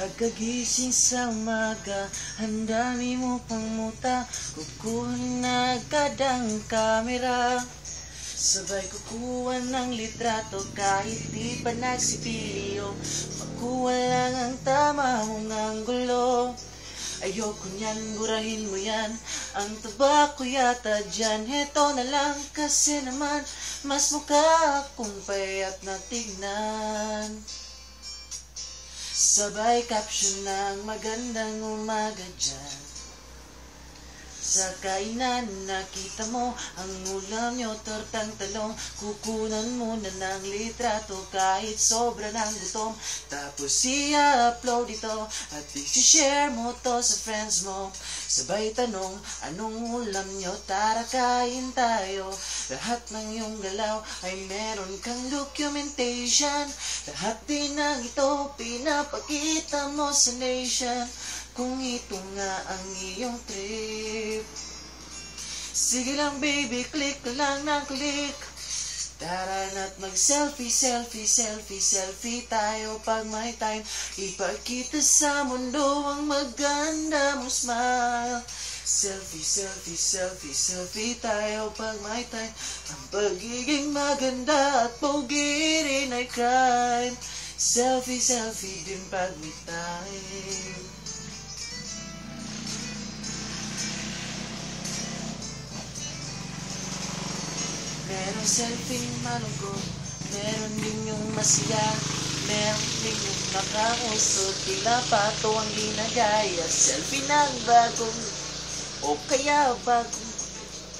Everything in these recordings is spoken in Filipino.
Pagkagising sa umaga, handami mo pang muta, kukuha na agad ang kamera. Sabay kukuha ng litrato kahit di pa nagsipilyo, makuha lang ang tama mong anggulo. Ayoko niyan, burahin mo yan, ang taba ko yata dyan. Heto na lang kasi naman, mas mukha akong payat na tignan. Sabay caption ng magandang umaga dyan. Sa kainan nakita mo ang ulam nyo, tortang talong. Kukunan mo na ng litrato kahit sobra ng gutom. Tapos i-upload ito at i-share mo to sa friends mo. Sabay tanong, anong ulam nyo? Tara kain tayo. Lahat ng iyong galaw ay meron kang documentation. Lahat din ng ito pinapakita mo sa nation. Kung ito nga ang iyong trip, sige lang baby, click lang ng click. Tara na't mag-selfie, selfie, selfie, selfie tayo pag may time. Ipakita sa mundo ang maganda mong smile. Selfie, selfie, selfie, selfie tayo pag may time. Ang pagiging maganda at pogi rin ay crime. Selfie, selfie din pag may time. Meron selfie malungkot, meron din yung masaya, meron din yung nakausot, tila pato ang ginagaya. Selfie ng bagong o kaya bagong,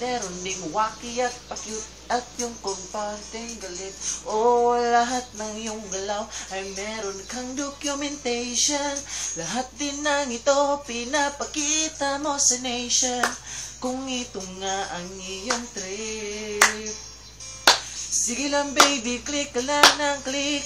meron ding wacky at pa-cute at yung kumpanteng galit. O lahat ng iyong galaw ay meron kang documentation. Lahat din ng ito pinapakita mo sa nation. Kung ito nga ang iyong trip, sige lang baby, click ka lang ng click.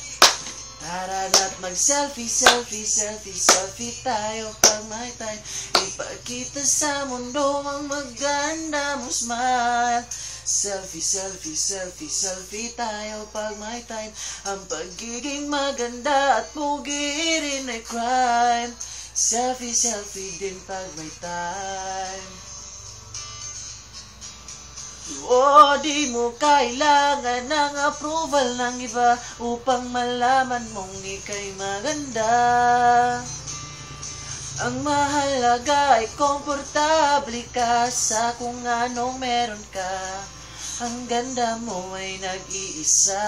Tara na't mag-selfie, selfie, selfie, selfie tayo pag may time. Ipakita sa mundo ang maganda mong smile. Selfie, selfie, selfie, selfie tayo pag may time. Ang pagiging maganda at pogi rin ay crime. Selfie, selfie din pag may time. O di mo kailangan ng approval ng iba upang malaman mong ika'y maganda. Ang mahalaga ay komportable ka sa kung anong meron ka. Ang ganda mo ay nag-iisa.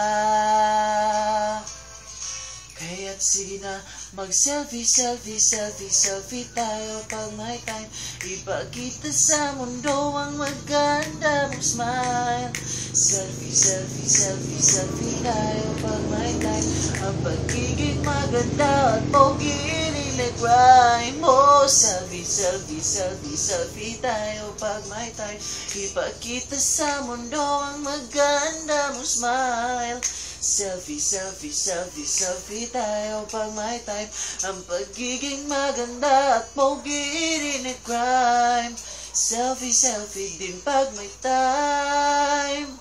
Kaya't sige na, mag-selfie, selfie, selfie, selfie tayo pag may time. Ipakita sa mundo ang maganda mong smile. Selfie, selfie, selfie, selfie tayo pag may time. Ang pagiging maganda at pogi rin ay crime. Oh, selfie, selfie, selfie, selfie tayo pag may time. Ipakita sa mundo ang maganda mong smile. Selfie, selfie, selfie, selfie tayo pag may time. Ang pagiging maganda at pogi rin ay crime. Selfie, selfie din pag may time.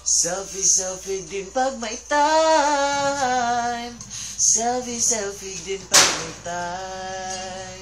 Selfie, selfie din pag may time. Selfie, selfie din pag may time.